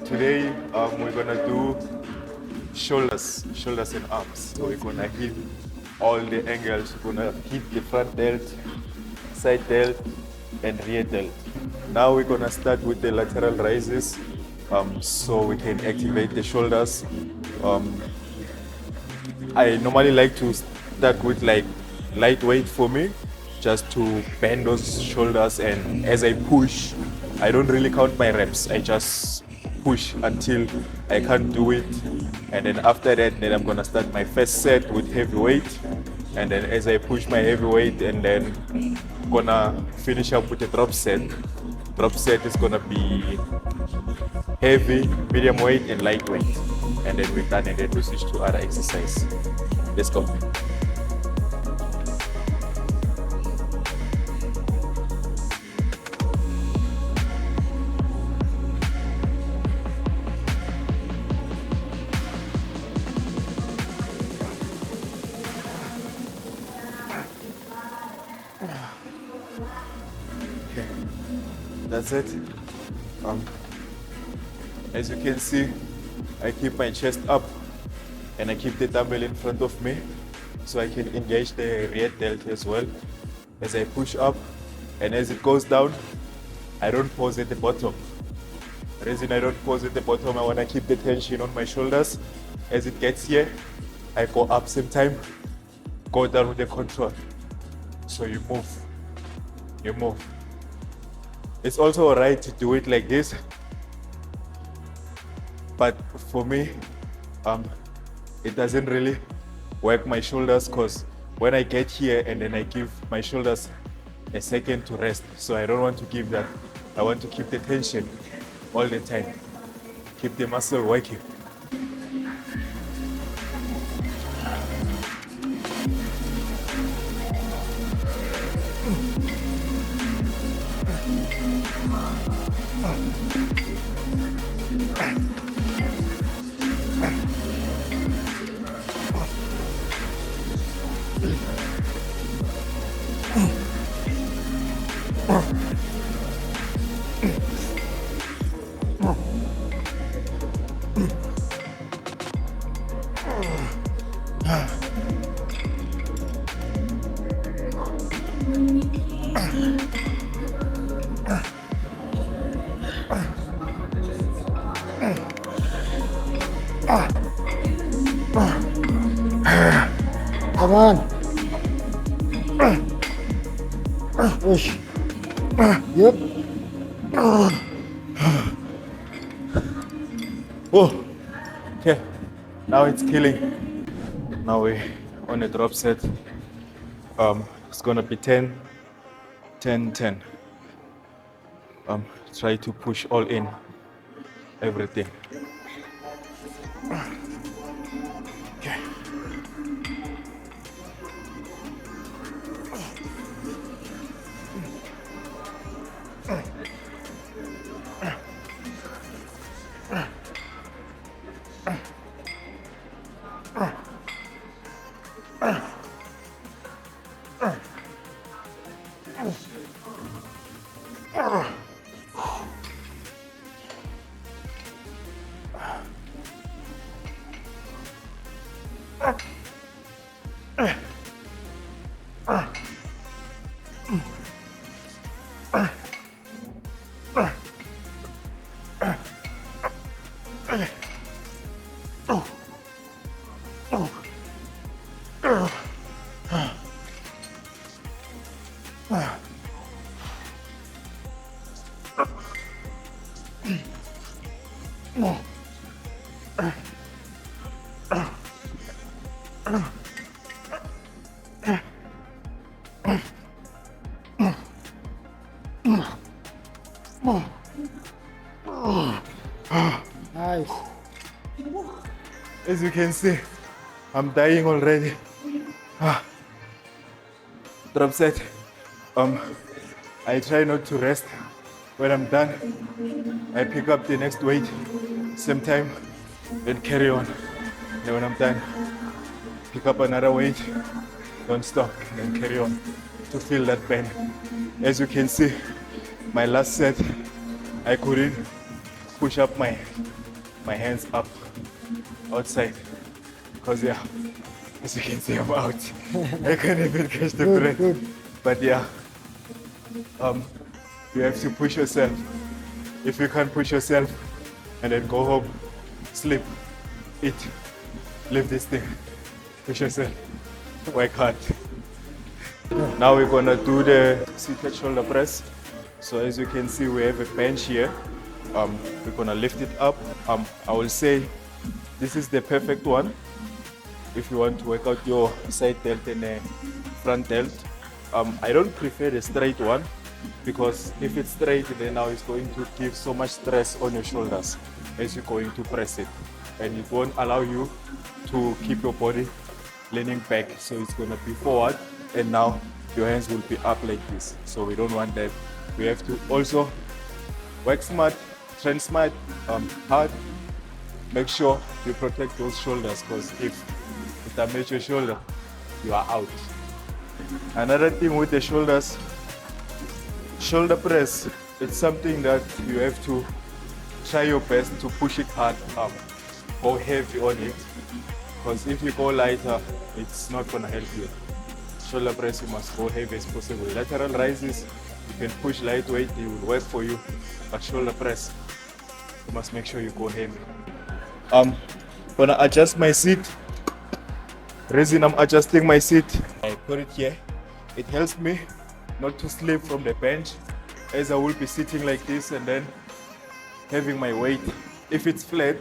Today we're gonna do shoulders and arms. So we're gonna hit all the angles. We're gonna hit the front delt, side delt, and rear delt. Now we're gonna start with the lateral raises, so we can activate the shoulders. I normally like to start with like lightweight for me, just to bend those shoulders, and as I push, I don't really count my reps. I just push until I can't do it, and then after that, then I'm gonna start my first set with heavy weight, and then as I push my heavy weight, and then gonna finish up with a drop set. Drop set is gonna be heavy, medium weight, and lightweight, and then we're done, and then we switch to other exercise. Let's go. Okay, that's it. As you can see, I keep my chest up and I keep the dumbbell in front of me so I can engage the rear delt as well. As I push up and as it goes down, I don't pause at the bottom. The reason I don't pause at the bottom, I want to keep the tension on my shoulders. As it gets here, I go up same time, go down with the control. So you move. It's also alright to do it like this, but for me, it doesn't really work my shoulders, because when I get here and then I give my shoulders a second to rest, so I don't want to give that. I want to keep the tension all the time, keep the muscle working. Come on. Push. Yep. Oh, okay. Now it's killing. Now we're on a drop set. It's gonna be 10, 10, 10. Try to push all in, everything. Okay. Nice. As you can see, I'm dying already. Drop set. I try not to rest. When I'm done, I pick up the next weight, same time, then carry on. Then when I'm done, pick up another weight, don't stop, then carry on to feel that pain. As you can see, my last set, I couldn't push up my hands up outside, because yeah, as you can see, I'm out. I can't even catch the Good, breath. good. But yeah, you have to push yourself. If you can't push yourself, and then go home, sleep, eat, leave this thing, push yourself, work hard. Now we're gonna do the seated shoulder press. So as you can see, we have a bench here. We're gonna lift it up. I will say this is the perfect one if you want to work out your side delt and front delt. I don't prefer the straight one, because if it's straight, then now it's going to give so much stress on your shoulders as you're going to press it, and it won't allow you to keep your body leaning back. So it's gonna be forward, and now your hands will be up like this. So we don't want that. We have to also work smart, train smart, hard. Make sure you protect those shoulders, because if you damage your shoulder, you are out. Another thing with the shoulders, shoulder press, it's something that you have to try your best to push it hard, go heavy on it, because if you go lighter, it's not gonna help you. Shoulder press, you must go heavy as possible. Lateral rises, you can push lightweight, it will work for you, but shoulder press, you must make sure you go heavy. Gonna adjust my seat. Reason I'm adjusting my seat, I put it here. It helps me not to slip from the bench, as I will be sitting like this and then having my weight. If it's flat,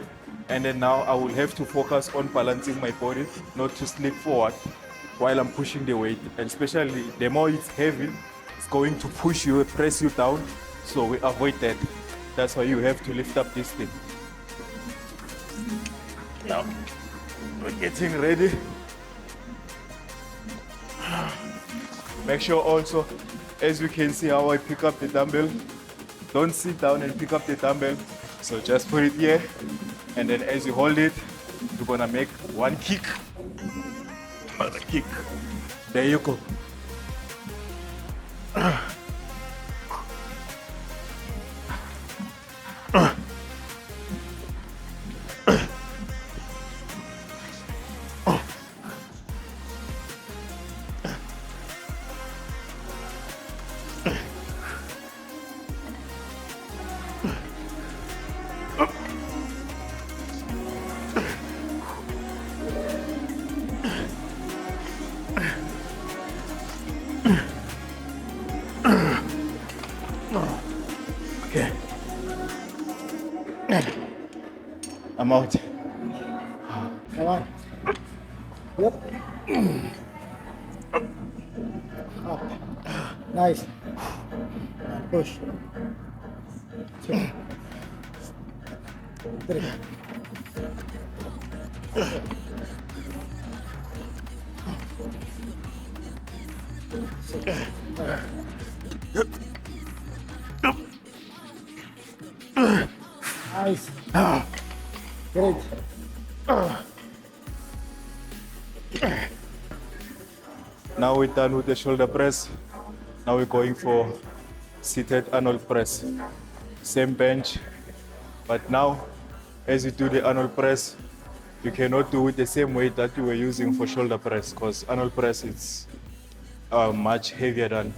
and then now I will have to focus on balancing my body, not to slip forward while I'm pushing the weight. And especially the more it's heavy, it's going to push you, press you down. So we avoid that. That's why you have to lift up this thing. Now, we're getting ready. Make sure also, as you can see how I pick up the dumbbell, don't sit down and pick up the dumbbell. So just put it here, and then as you hold it, you're gonna make one kick, another kick. There you go. Okay. I'm out. Come on. Yep. Up. Nice. Push. 2, 3. Nice. Great. Now we're done with the shoulder press. Now we're going for seated Arnold press. Same bench, but now as you do the Arnold press, you cannot do it the same weight that you were using for shoulder press, because Arnold press is much heavier than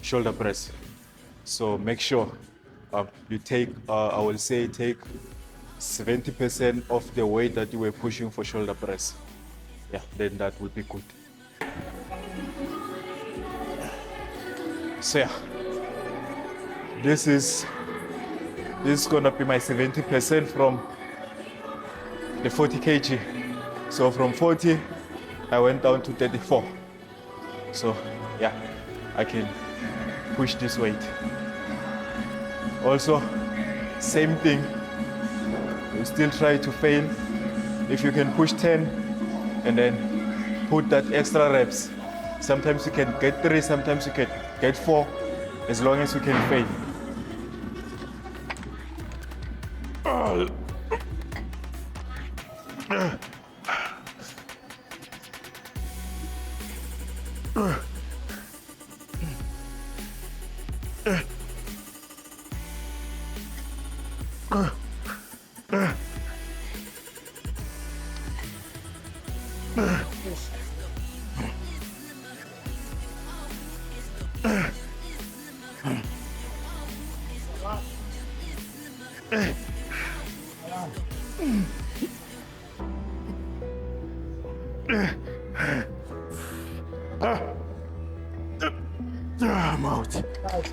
shoulder press. So make sure you take, I will say, take 70% of the weight that you were pushing for shoulder press. Yeah, then that would be good. So yeah, this is gonna be my 70% from the 40 kg. So from 40, I went down to 34. So yeah, I can push this weight. Also, same thing, you still try to fail. If you can push 10 and then put that extra reps. Sometimes you can get 3, sometimes you can get 4, as long as you can fail. Push. I'm out. Nice.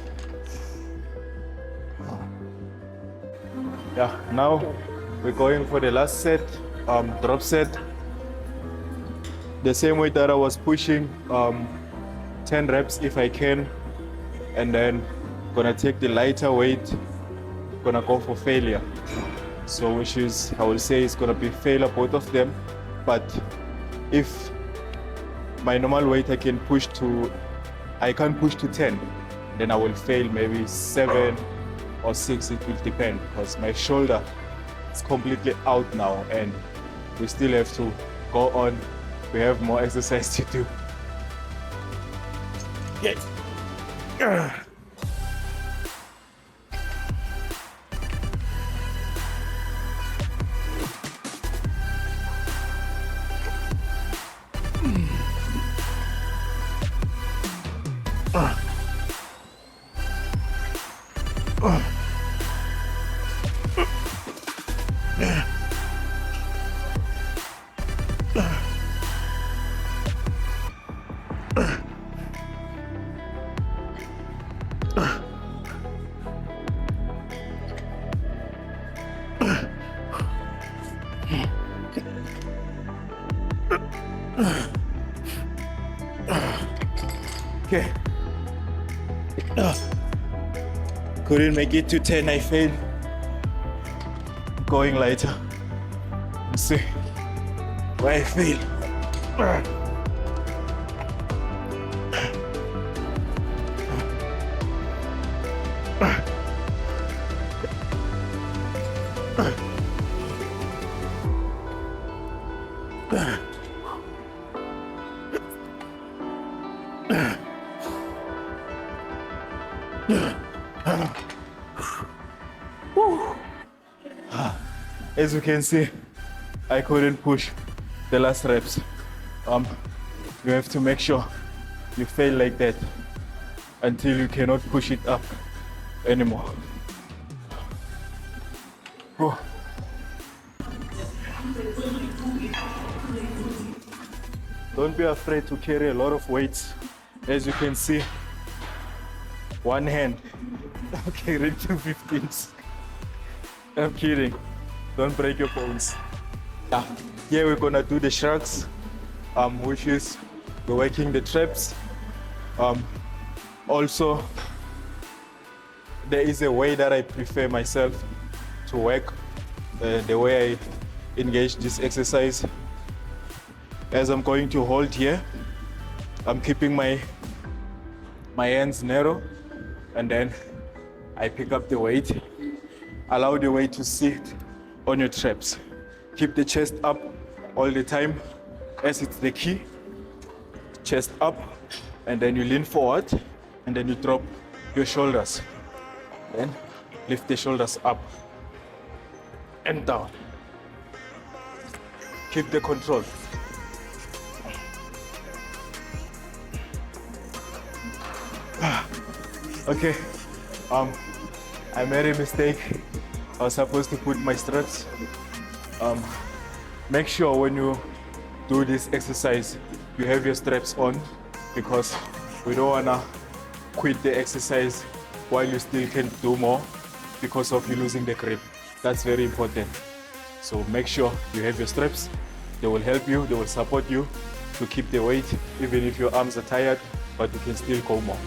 Yeah, now we're going for the last set, drop set. The same way that I was pushing, 10 reps if I can, and then gonna take the lighter weight, gonna go for failure. So which is, I will say it's gonna be failure, both of them. But if my normal weight I can't push to 10, then I will fail maybe 7 or 6, it will depend, because my shoulder is completely out now and we still have to go on. We have more exercise to do. Yes. Okay. Couldn't make it to 10, I failed. Going lighter. Let's see where I fail. As you can see, I couldn't push the last reps. You have to make sure you fail like that until you cannot push it up anymore. Oh. Don't be afraid to carry a lot of weights. As you can see, one hand carrying 215s. I'm kidding. Don't break your bones. Yeah. Here we're gonna do the shrugs, which is we're working the traps. Also, there is a way that I prefer myself to work, the way I engage this exercise. As I'm going to hold here, I'm keeping my hands narrow, and then I pick up the weight. Allow the weight to sit on your traps. Keep the chest up all the time, as it's the key. Chest up, and then you lean forward, and then you drop your shoulders. Then lift the shoulders up and down. Keep the control. Okay, I made a mistake. I was supposed to put my straps. Make sure when you do this exercise, you have your straps on, because we don't wanna quit the exercise while you still can do more because of you losing the grip. That's very important. So make sure you have your straps. They will help you, they will support you to keep the weight, even if your arms are tired, but you can still go more.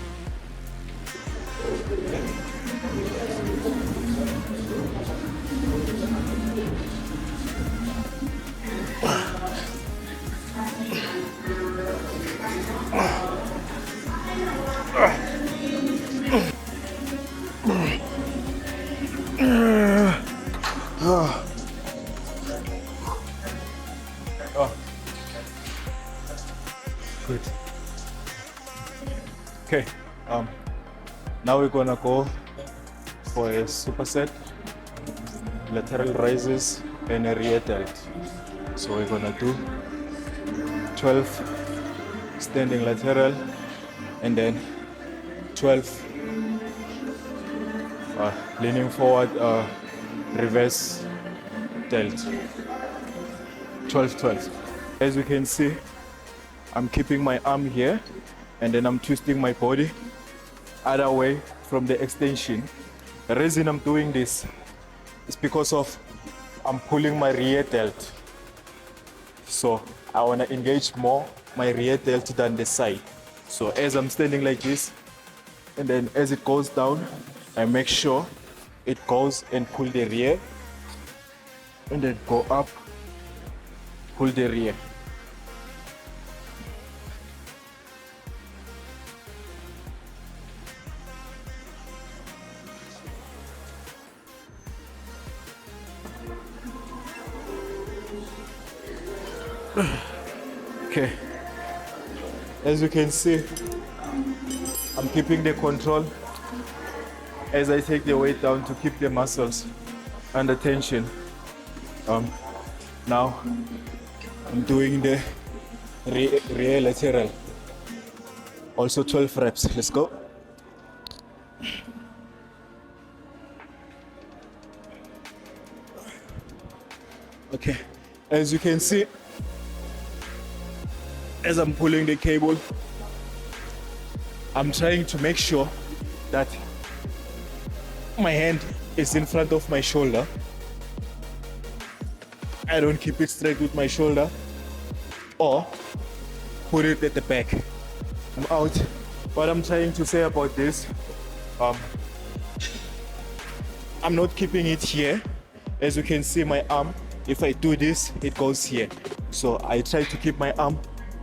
Good. Okay, now we're gonna go for a superset. lateral raises, and a rear delt. So we're gonna do 12 standing lateral and then 12 leaning forward reverse delt. 12 12. As you can see, I'm keeping my arm here and then I'm twisting my body other way from the extension. The reason I'm doing this is because of I'm pulling my rear delt. So I want to engage more my rear delt than the side. So as I'm standing like this, and then as it goes down, I make sure it goes and pull the rear, and then go up, pull the rear. Okay, as you can see, I'm keeping the control as I take the weight down to keep the muscles under tension. Now I'm doing the rear lateral, also 12 reps. Let's go. Okay, as you can see, as I'm pulling the cable, I'm trying to make sure that my hand is in front of my shoulder. I don't keep it straight with my shoulder or put it at the back. I'm out. What I'm trying to say about this, I'm not keeping it here. As you can see, my arm, if I do this, it goes here. So I try to keep my arm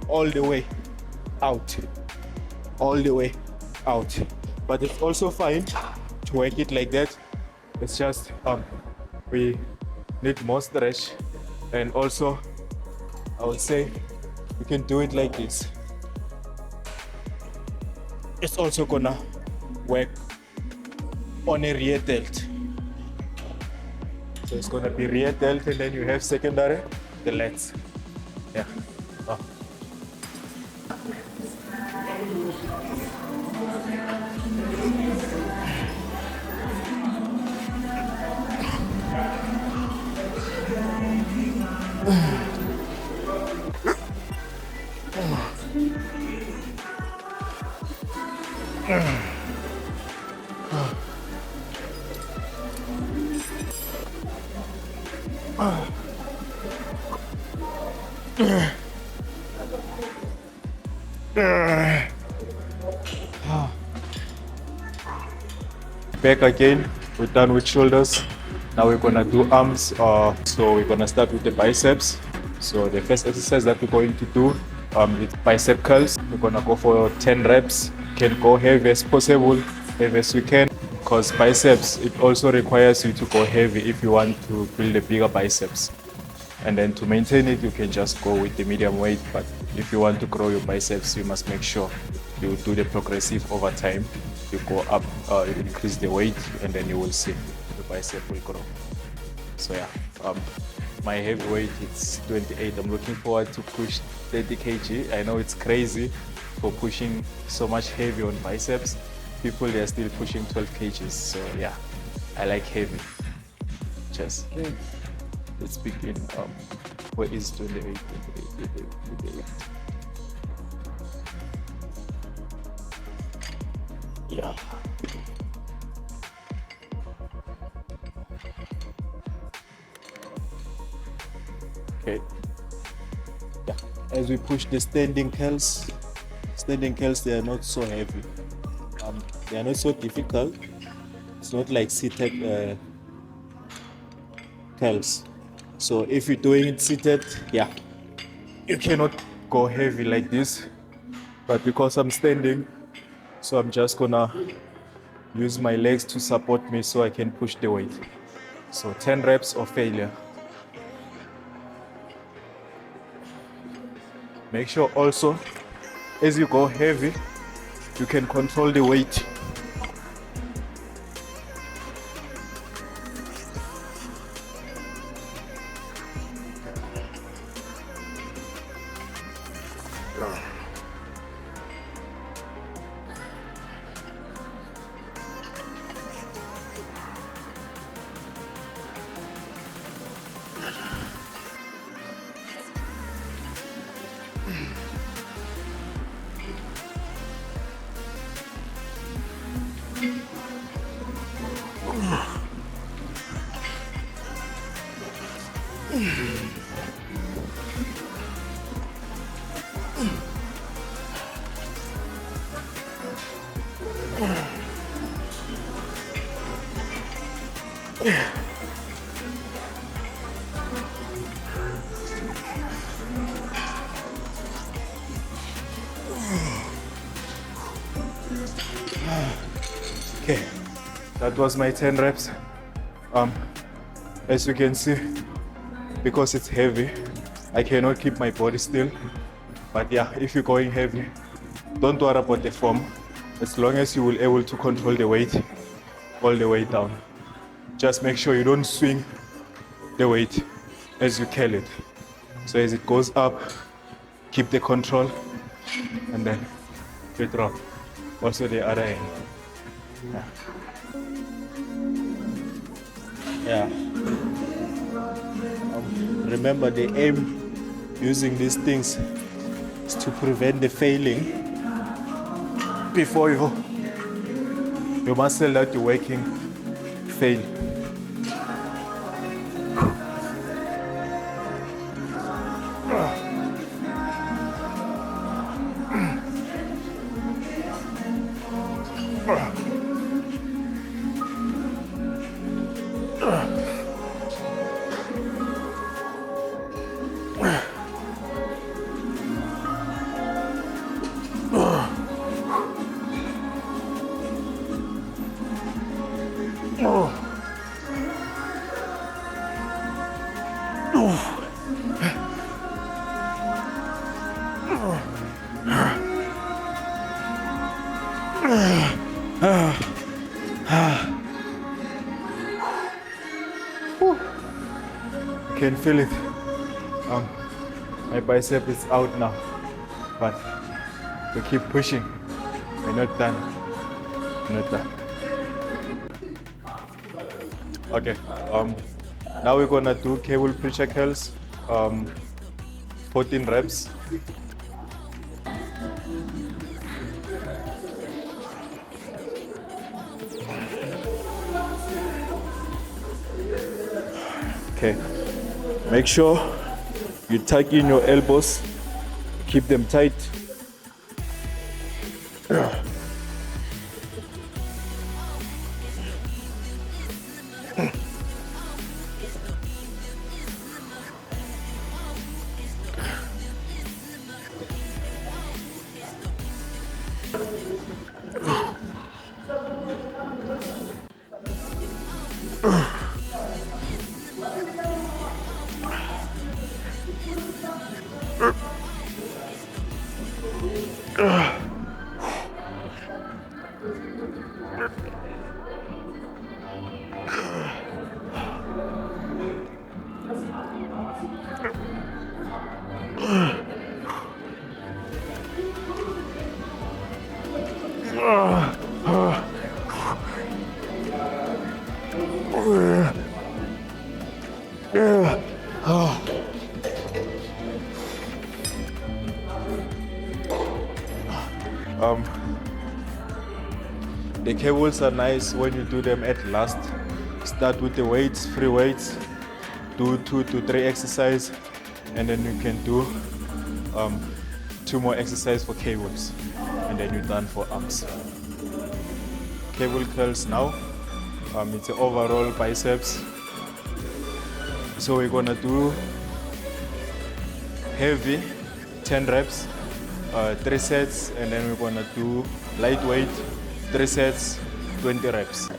all the way out, all the way out. But it's also fine to work it like that. It's just we need more stretch, and also I would say you can do it like this. It's also gonna work on a rear delt. So it's gonna be rear delt, and then you have secondary, the lats. Yeah. Oh. Back again, we're done with shoulders. Now we're gonna do arms. So we're gonna start with the biceps. So the first exercise that we're going to do is bicep curls. We're gonna go for 10 reps. Can go heavy as possible, heavy as we can, because biceps, it also requires you to go heavy if you want to build a bigger biceps. And then to maintain it, you can just go with the medium weight. But if you want to grow your biceps, you must make sure you do the progressive over time. You go up, you increase the weight, and then you will see the bicep will grow. So yeah, my heavy weight is 28. I'm looking forward to push 30 kg. I know it's crazy for pushing so much heavy on biceps. People, they're still pushing 12 kgs. So yeah, I like heavy. Chest. Okay. Let's begin. What is 28? 28. Yeah. Okay. Yeah. As we push the standing curls, they are not so heavy. They are not so difficult. It's not like seated curls. So if you're doing it seated, yeah, you cannot go heavy like this. But because I'm standing, so I'm just gonna use my legs to support me so I can push the weight. So 10 reps or failure. Make sure also, as you go heavy, you can control the weight. Okay, that was my 10 reps. As you can see, because it's heavy, I cannot keep my body still. But yeah, if you're going heavy, don't worry about the form. As long as you will able to control the weight all the way down. Just make sure you don't swing the weight as you curl it. So as it goes up, keep the control, and then you drop. Also the other end. Yeah. Remember, the aim using these things is to prevent the failing before your muscle that you're working fail. I can feel it. My bicep is out now, but we keep pushing. We're not done. We're not done. Okay. Now we're gonna do cable preacher curls. 14 reps. Okay. Make sure you tuck in your elbows. Keep them tight. The cables are nice when you do them at last. Start with the weights, free weights, do 2 to 3 exercises, and then you can do 2 more exercises for cables, and then you're done for arms. Cable curls now. It's an overall biceps. So we're gonna do heavy 10 reps, 3 sets, and then we're gonna do lightweight 3 sets, 20 reps.